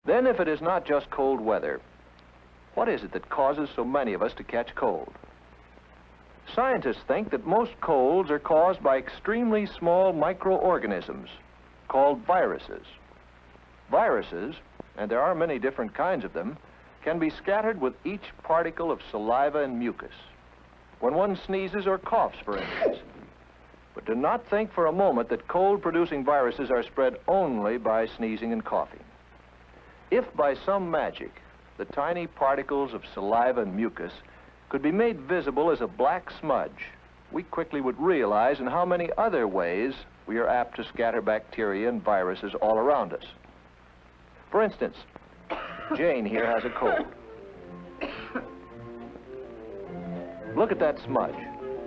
Then if it is not just cold weather, what is it that causes so many of us to catch cold? Scientists think that most colds are caused by extremely small microorganisms called viruses. Viruses, and there are many different kinds of them, can be scattered with each particle of saliva and mucus when one sneezes or coughs, for instance. But do not think for a moment that cold-producing viruses are spread only by sneezing and coughing. If by some magic the tiny particles of saliva and mucus could be made visible as a black smudge, we quickly would realize in how many other ways we are apt to scatter bacteria and viruses all around us. For instance, Jane here has a cold. Look at that smudge.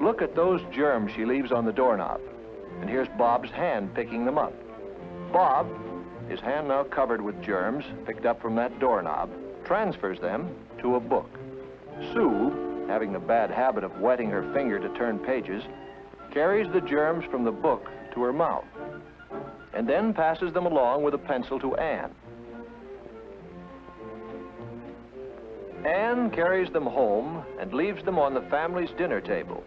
Look at those germs she leaves on the doorknob. And here's Bob's hand picking them up. Bob, his hand now covered with germs picked up from that doorknob, transfers them to a book. Sue, having the bad habit of wetting her finger to turn pages, carries the germs from the book to her mouth and then passes them along with a pencil to Anne. Anne carries them home and leaves them on the family's dinner table.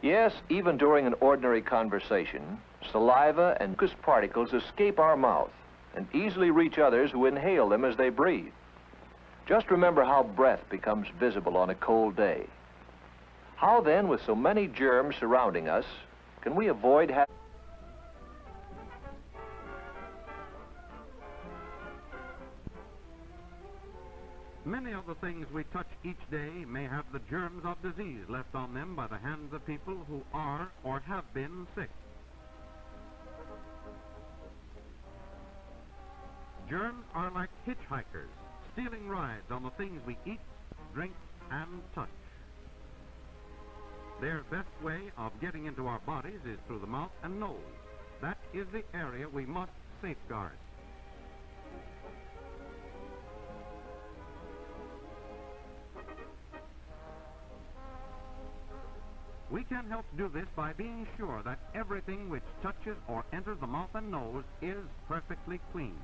Yes, even during an ordinary conversation, saliva and mucus particles escape our mouth and easily reach others who inhale them as they breathe. Just remember how breath becomes visible on a cold day. How then, with so many germs surrounding us, can we avoid having... Many of the things we touch each day may have the germs of disease left on them by the hands of people who are or have been sick. Germs are like hitchhikers, stealing rides on the things we eat, drink, and touch. Their best way of getting into our bodies is through the mouth and nose. That is the area we must safeguard. We can help do this by being sure that everything which touches or enters the mouth and nose is perfectly clean.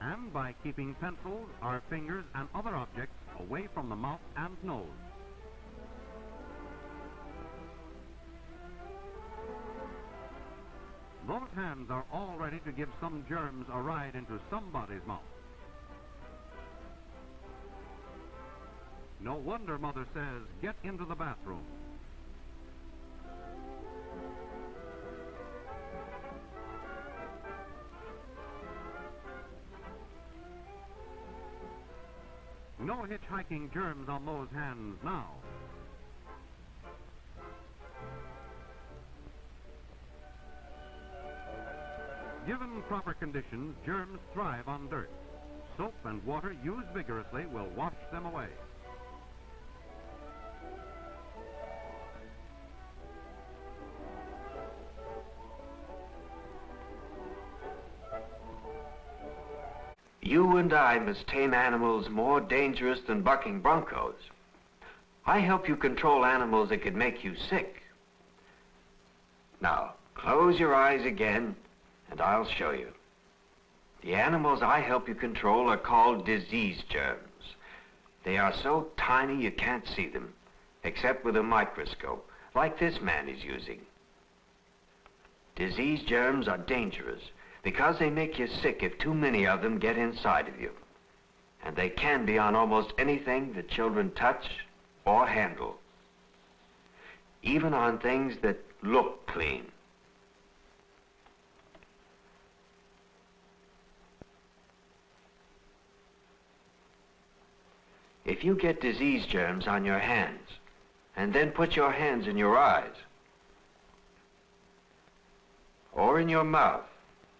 And by keeping pencils, our fingers, and other objects away from the mouth and nose. Those hands are all ready to give some germs a ride into somebody's mouth. No wonder Mother says, get into the bathroom. No hitchhiking germs on those hands now. Given proper conditions, germs thrive on dirt. Soap and water used vigorously will wash them away. You and I must tame animals more dangerous than bucking broncos. I help you control animals that could make you sick. Now, close your eyes again, and I'll show you. The animals I help you control are called disease germs. They are so tiny you can't see them, except with a microscope, like this man is using. Disease germs are dangerous because they make you sick if too many of them get inside of you. And they can be on almost anything that children touch or handle, even on things that look clean. If you get disease germs on your hands, and then put your hands in your eyes, or in your mouth,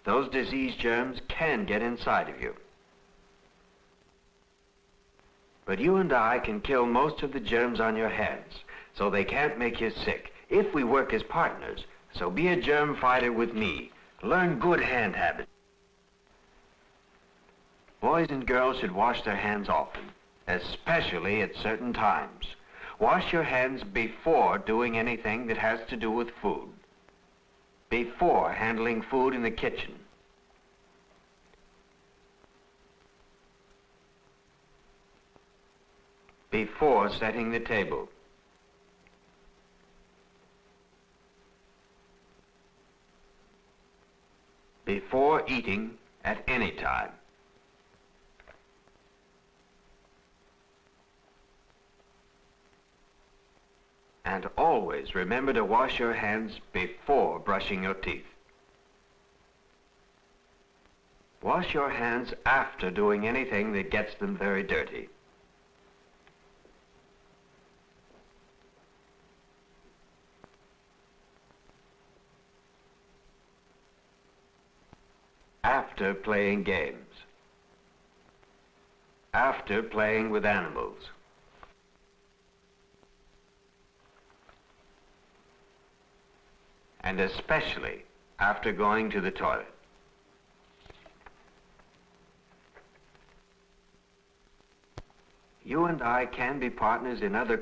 those disease germs can get inside of you. But you and I can kill most of the germs on your hands, so they can't make you sick, if we work as partners. So be a germ fighter with me, Learn good hand habits. Boys and girls should wash their hands often, especially at certain times. Wash your hands before doing anything that has to do with food. Before handling food in the kitchen. Before setting the table. Before eating at any time. And always remember to wash your hands before brushing your teeth. Wash your hands after doing anything that gets them very dirty. After playing games. After playing with animals. And especially after going to the toilet. You and I can be partners in other